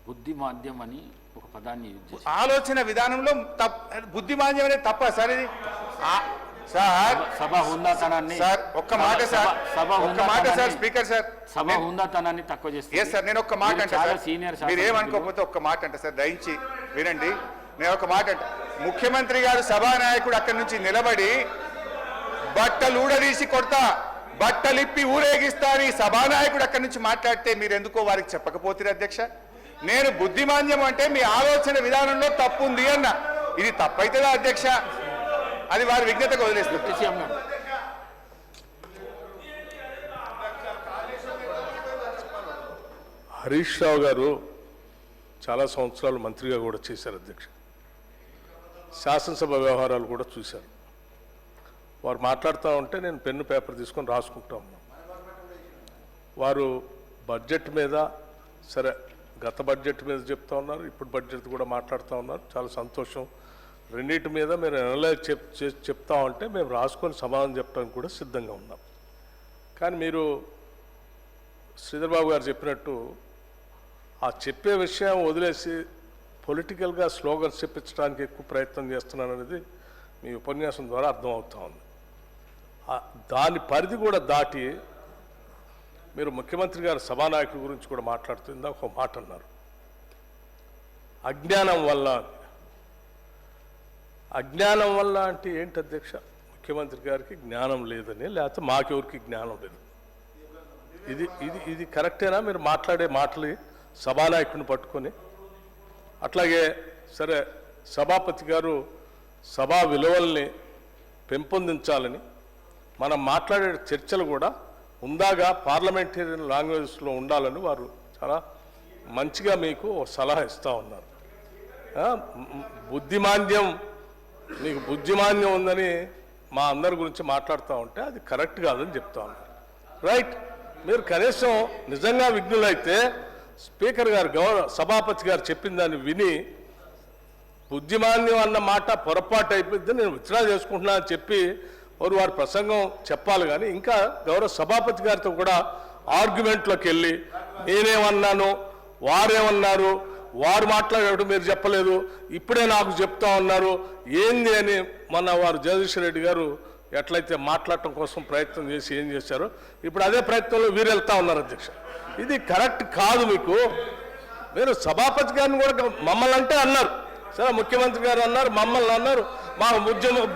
బుద్ధిమాంద్యం అని ఒక పదాన్ని యూజ్ చేశారు. ఆలోచన విధానంలో బుద్ధిమాంద్యం అనేది తప్ప సార్ ఇది సార్ సభ హుందాతనాన్ని సార్ ఒక్క మాట సార్ ఒక్క మాట సార్ స్పీకర్ సార్ సభ హుందాతనాన్ని తక్కువ చేస్తారు. ఎస్ సార్ నేను ఒక్క మాట అంటే సార్ సీనియర్ మీరు ఏమనుకోకపోతే ఒక్క మాట అంటే సార్ దయించి వినండి. నేను ఒక మాట అంటే ముఖ్యమంత్రి గారు సభానాయకుడు అక్కడి నుంచి నిలబడి బట్టలు ఊడదీసి కొడతా బట్టలిప్పి ఊరేగిస్తా అని సభానాయకుడు అక్కడి నుంచి మాట్లాడితే మీరు ఎందుకో వారికి చెప్పకపోతే అధ్యక్ష. నేను బుద్ధిమాంద్యం అంటే మీ ఆలోచన విధానంలో తప్పు ఉంది అన్న. ఇది తప్పైతుందా అధ్యక్ష? అది వారి విజ్ఞతకు వదిలేస్తుంది. హరీష్ రావు గారు చాలా సంవత్సరాలు మంత్రిగా కూడా చేశారు అధ్యక్ష. శాసనసభ వ్యవహారాలు కూడా చూశారు. వారు మాట్లాడుతూ ఉంటే నేను పెన్ను పేపర్ తీసుకొని రాసుకుంటా ఉన్నాను. వారు బడ్జెట్ మీద సరే గత బడ్జెట్ మీద చెప్తా ఉన్నారు, ఇప్పుడు బడ్జెట్ కూడా మాట్లాడుతూ ఉన్నారు. చాలా సంతోషం. రెండింటి మీద మీరు అనలైజ్ చెప్తా ఉంటే మేము రాసుకొని సమాధానం చెప్పడానికి కూడా సిద్ధంగా ఉన్నాం. కానీ మీరు శ్రీధర్ బాబు గారు చెప్పినట్టు ఆ చెప్పే విషయం వదిలేసి పొలిటికల్గా స్లోగన్స్ చెప్పించడానికి ఎక్కువ ప్రయత్నం చేస్తున్నారనేది మీ ఉపన్యాసం ద్వారా అర్థమవుతా ఉంది. దాని పరిధి కూడా దాటి మీరు ముఖ్యమంత్రి గారు సభానాయకుడి గురించి కూడా మాట్లాడుతుందా ఒక మాట అన్నారు, అజ్ఞానం వల్ల. అజ్ఞానం వల్ల అంటే ఏంటి అధ్యక్ష? ముఖ్యమంత్రి గారికి జ్ఞానం లేదని, లేకపోతే మాకెవరికి జ్ఞానం లేదు. ఇది ఇది ఇది కరెక్టేనా మీరు మాట్లాడే మాటలు సభానాయకుడిని పట్టుకొని? అట్లాగే సరే సభాపతి గారు సభా విలువల్ని పెంపొందించాలని మనం మాట్లాడే చర్చలు కూడా ఉందాగా పార్లమెంటేరియన్ లాంగ్వేజ్లో ఉండాలని వారు చాలా మంచిగా మీకు సలహా ఇస్తూ ఉన్నారు. బుద్ధిమాంద్యం, మీకు బుద్ధిమాంద్యం ఉందని మా అందరి గురించి మాట్లాడుతూ ఉంటే అది కరెక్ట్ కాదని చెప్తా ఉన్నారు. రైట్, మీరు కనీసం నిజంగా విఘ్నులైతే స్పీకర్ గారు సభాపతి గారు చెప్పిన దాన్ని విని బుద్ధిమాంద్యం అన్న మాట పొరపాటు అయిపోయింది, నేను విత్డ్రా చేసుకుంటున్నా అని చెప్పి వారి ప్రసంగం చెప్పాలి. కానీ ఇంకా గౌరవ సభాపతి గారితో కూడా ఆర్గ్యుమెంట్లోకి వెళ్ళి నేనేమన్నాను, వారేమన్నారు, వారు మాట్లాడేటప్పుడు మీరు చెప్పలేదు, ఇప్పుడే నాకు చెప్తా ఉన్నారు ఏంది అని మొన్న వారు జగదీశ్వర్ రెడ్డి గారు ఎట్లయితే మాట్లాడటం కోసం ప్రయత్నం చేసి ఏం చేశారో ఇప్పుడు అదే ప్రయత్నంలో వీరు వెళ్తా ఉన్నారు అధ్యక్ష. ఇది కరెక్ట్ కాదు. మీకు మీరు సభాపతి గారిని కూడా మమ్మల్ని అంటే అన్నారు, సరే ముఖ్యమంత్రి గారు అన్నారు, మమ్మల్ని అన్నారు, మా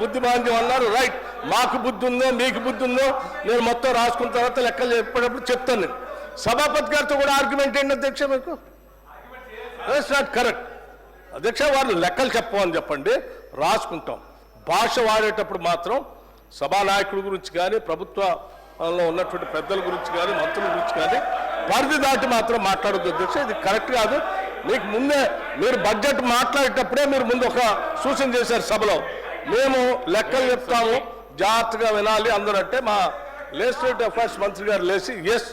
బుద్ధిమాంద్యం అన్నారు. రైట్, మాకు బుద్ధి ఉందో మీకు బుద్ధి ఉందో నేను మొత్తం రాసుకున్న తర్వాత లెక్కలు చెప్పేటప్పుడు చెప్తాను. నేను సభాపతి గారితో కూడా ఆర్గ్యుమెంట్ ఏంటి అధ్యక్ష? మీకు దట్స్ నాట్ కరెక్ట్ అధ్యక్ష. వారు లెక్కలు చెప్పమని చెప్పండి, రాసుకుంటాం. భాష వాడేటప్పుడు మాత్రం సభానాయకుడి గురించి కానీ ప్రభుత్వంలో ఉన్నటువంటి పెద్దల గురించి కానీ మంత్రుల గురించి కానీ పరిధి దాటి మాత్రం మాట్లాడద్దు అధ్యక్ష. ఇది కరెక్ట్ కాదు. మీకు ముందే మీరు బడ్జెట్ మాట్లాడేటప్పుడే మీరు ముందు ఒక సూచన చేశారు సభలో, మేము లెక్కలు చెప్తాము జాగ్రత్తగా వినాలి అందరూ అంటే మా లెజిస్లేటివ్ అఫైర్స్ మంత్రి గారు లేచి ఎస్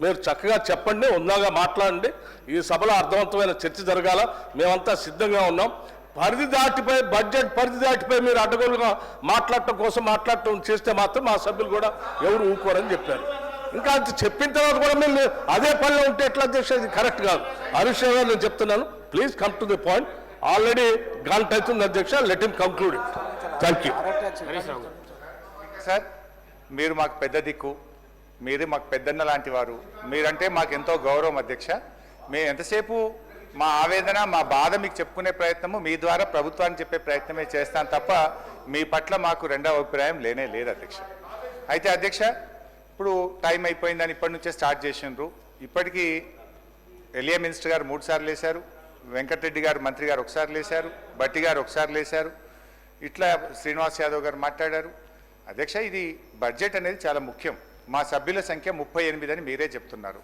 మీరు చక్కగా చెప్పండి, ఉందాగా మాట్లాడండి, ఈ సభలో అర్థవంతమైన చర్చ జరగాల, మేమంతా సిద్ధంగా ఉన్నాం. పరిధి దాటిపోయి బడ్జెట్ పరిధి దాటిపోయి మీరు అడ్డగోలుగా మాట్లాడటం చేస్తే మాత్రం మా సభ్యులు కూడా ఎవరు ఊరుకోరని చెప్పారు. ఇంకా అది చెప్పిన తర్వాత కూడా మేము అదే పనిలో ఉంటే ఎట్లా అధ్యక్ష? ఇది కరెక్ట్ కాదు. హరీష్ రావు గారు నేను చెప్తున్నాను, please come to the point. Already గంట అవుతుంది అధ్యక్ష, let him conclude. Thank you. Sir మీరు మాకు పెద్ద దిక్కు, మీరే మాకు పెద్దన్న లాంటి వారు, మీరంటే మాకు ఎంతో గౌరవం అధ్యక్ష. మేము ఎంతసేపు మా ఆవేదన మా బాధ మీకు చెప్పుకునే ప్రయత్నము మీ ద్వారా ప్రభుత్వానికి చెప్పే ప్రయత్నమే చేస్తాను తప్ప మీ పట్ల మాకు రెండవ అభిప్రాయం లేనే లేదు అధ్యక్ష. అయితే అధ్యక్ష ఇప్పుడు టైం అయిపోయిందని ఇప్పటి నుంచే స్టార్ట్ చేసిండ్రు. ఇప్పటికీ ఎల్ఏ మినిస్టర్ గారు 3 సార్లు లేశారు, వెంకటరెడ్డి గారు మంత్రి గారు ఒకసారి లేశారు, బట్టి గారు ఒకసారి లేశారు, ఇట్లా శ్రీనివాస్ యాదవ్ గారు మాట్లాడారు. అధ్యక్ష ఇది బడ్జెట్ అనేది చాలా ముఖ్యం. మా సభ్యుల సంఖ్య 38 అని మీరే చెప్తున్నారు.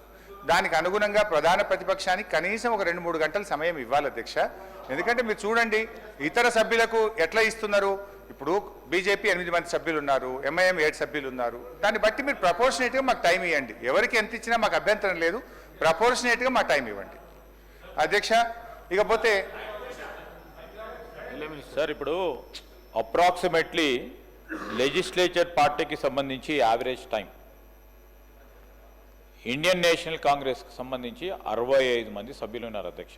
దానికి అనుగుణంగా ప్రధాన ప్రతిపక్షానికి కనీసం ఒక 2-3 గంటల సమయం ఇవ్వాలి అధ్యక్ష. ఎందుకంటే మీరు చూడండి ఇతర సభ్యులకు ఎట్లా ఇస్తున్నారు. ఇప్పుడు బీజేపీ 8 మంది సభ్యులు ఉన్నారు, ఎంఐఎం 7 సభ్యులు ఉన్నారు. దాన్ని బట్టి మీరు ప్రపోర్షనేట్గా మాకు టైం ఇవ్వండి. ఎవరికి ఎంత ఇచ్చినా మాకు అభ్యంతరం లేదు, ప్రపోర్షనేట్గా మాకు టైం ఇవ్వండి అధ్యక్ష. ఇకపోతే సార్ ఇప్పుడు అప్రాక్సిమేట్లీ లెజిస్లేచర్ పార్టీకి సంబంధించి యావరేజ్ టైం ఇండియన్ నేషనల్ కాంగ్రెస్కి సంబంధించి 65 మంది సభ్యులు ఉన్నారు అధ్యక్ష.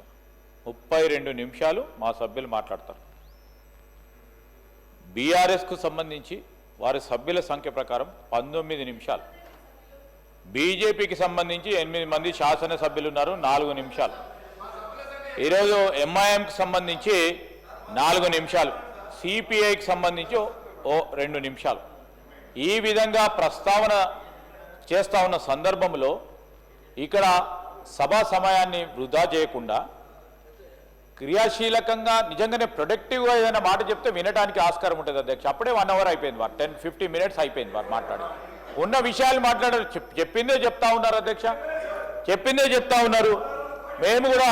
32 నిమిషాలు మా సభ్యులు మాట్లాడతారు. బీఆర్ఎస్కు సంబంధించి వారి సభ్యుల సంఖ్య ప్రకారం 19 నిమిషాలు. బీజేపీకి సంబంధించి 8 మంది శాసనసభ్యులు ఉన్నారు, 4 నిమిషాలు. ఈరోజు ఎంఐఎంకి సంబంధించి 4 నిమిషాలు, సిపిఐకి సంబంధించి 2 నిమిషాలు. ఈ విధంగా ప్రస్తావన చేస్తూ ఉన్న సందర్భంలో ఇక్కడ సభా సమయాన్ని వృధా చేయకుండా క్రియాశీలకంగా నిజంగానే ప్రొడక్టివ్గా ఏదైనా మాట చెప్తే వినడానికి ఆస్కారం ఉంటుంది అధ్యక్ష. అప్పుడే 1 అవర్ అయిపోయింది, వారు 10-15 మినిట్స్ అయిపోయింది వారు మాట్లాడి ఉన్న విషయాలు మాట్లాడారు. చెప్పిందే చెప్తా ఉన్నారు అధ్యక్ష, చెప్పిందే చెప్తా ఉన్నారు. మేము కూడా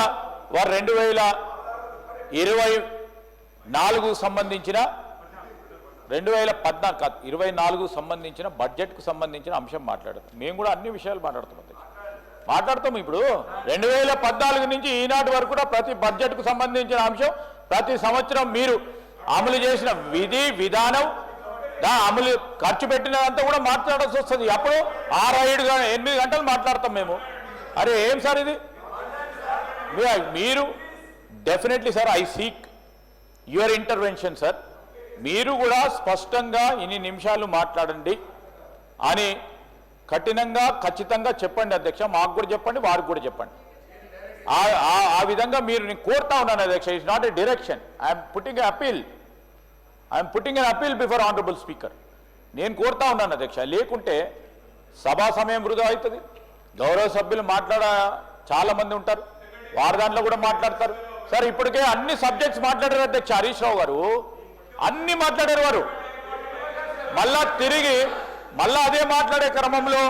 వారు 2024 సంబంధించిన 2014 కాదు 24 సంబంధించిన బడ్జెట్కు సంబంధించిన అంశం మాట్లాడతాం. మేము కూడా అన్ని విషయాలు మాట్లాడతాం అధ్యక్ష, మాట్లాడతాం. ఇప్పుడు 2014 నుంచి ఈనాటి వరకు కూడా ప్రతి బడ్జెట్కు సంబంధించిన అంశం ప్రతి సంవత్సరం మీరు అమలు చేసిన విధి విధానం అమలు ఖర్చు పెట్టినదంతా కూడా మాట్లాడాల్సి వస్తుంది. అప్పుడు 6-8 గంటలు మాట్లాడతాం మేము. అరే ఏం సార్ ఇది? మీరు definitely sir I seek your intervention sir. మీరు కూడా స్పష్టంగా ఇన్ని నిమిషాలు మాట్లాడండి అని కఠినంగా ఖచ్చితంగా చెప్పండి అధ్యక్ష. మాకు కూడా చెప్పండి, వారికి కూడా చెప్పండి. ఆ విధంగా మీరు నేను కోరుతా ఉన్నాను అధ్యక్ష. It's not a direction. I'm putting an appeal before honourable speaker. నేను కోరుతా ఉన్నాను అధ్యక్ష. లేకుంటే సభా సమయం వృధా అవుతుంది. గౌరవ సభ్యులు చాలా మంది ఉంటారు, వారి దాంట్లో కూడా మాట్లాడతారు. సార్ ఇప్పటికే అన్ని సబ్జెక్ట్స్ మాట్లాడారు అధ్యక్ష. హరీష్ రావు గారు అన్ని మాట్లాడారు. వారు తిరిగి అదే మాట్లాడే క్రమంలో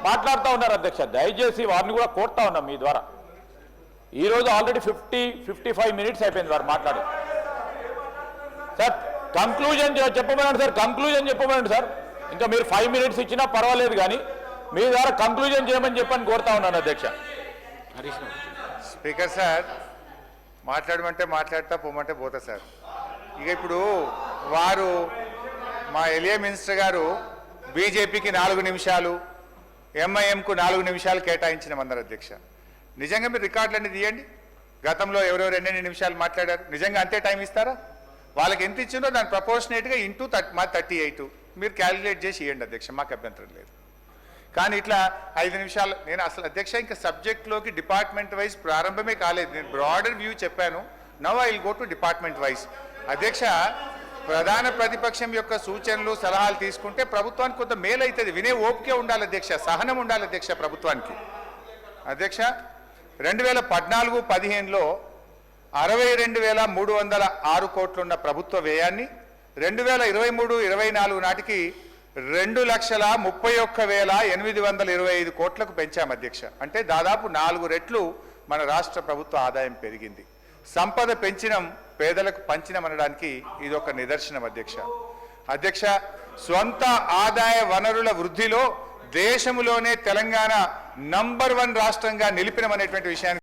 మాట్లాడుతూ ఉన్నారు అధ్యక్ష. దయచేసి వారిని కూడా కోరుతా ఉన్నాం మీ ద్వారా. ఈరోజు ఆల్రెడీ 50-55 మినిట్స్ అయిపోయింది వారు మాట్లాడి. సార్ కంక్లూజన్ చెప్పమనండి సార్, కంక్లూజన్ చెప్పమనండి సార్. ఇంకా మీరు 5 మినిట్స్ ఇచ్చినా పర్వాలేదు, కానీ మీ ద్వారా కంక్లూజన్ చేయమని చెప్పని కోరుతా ఉన్నాను అధ్యక్ష. స్పీకర్ సార్ మాట్లాడమంటే మాట్లాడతా, పోమంటే పోతా సార్. ఇక ఇప్పుడు వారు మా ఎలియా మినిస్టర్ గారు బీజేపీకి 4 నిమిషాలు, ఎంఐఎంకు 4 నిమిషాలు కేటాయించినమన్నారు అధ్యక్ష. నిజంగా మీరు రికార్డులన్నీ తీయండి. గతంలో ఎవరెవరు ఎన్నెన్ని నిమిషాలు మాట్లాడారు, నిజంగా అంతే టైం ఇస్తారా? వాళ్ళకి ఎంత ఇచ్చిందో దాని ప్రపోర్షనేట్గా ఇంటూ 38 మీరు క్యాలిక్యులేట్ చేసి ఇవ్వండి అధ్యక్ష, మాకు అభ్యంతరం లేదు. కానీ ఇట్లా 5 నిమిషాలు నేను అసలు అధ్యక్ష ఇంకా సబ్జెక్ట్లోకి డిపార్ట్మెంట్ వైజ్ ప్రారంభమే కాలేదు. నేను బ్రాడర్ వ్యూ చెప్పాను. Now I will go to department wise. అధ్యక్ష, ప్రధాన ప్రతిపక్షం యొక్క సూచనలు సలహాలు తీసుకుంటే ప్రభుత్వానికి కొంత మేలు అవుతుంది. వినే ఓపికే ఉండాలి అధ్యక్ష, సహనం ఉండాలి అధ్యక్ష ప్రభుత్వానికి. అధ్యక్ష 2014-15లో 62,306 కోట్లున్న ప్రభుత్వ వ్యయాన్ని 2023-24 నాటికి 2,31,825 కోట్లకు పెంచాం అధ్యక్ష. అంటే దాదాపు 4 రెట్లు మన రాష్ట్ర ప్రభుత్వ ఆదాయం పెరిగింది. సంపద పెంచినం, పేదలకు పంచినం అనడానికి ఇది ఒక నిదర్శనం అధ్యక్ష. స్వంత ఆదాయ వనరుల వృద్ధిలో దేశంలోనే తెలంగాణ నంబర్ 1 రాష్ట్రంగా నిలిపినమనేటువంటి విషయాన్ని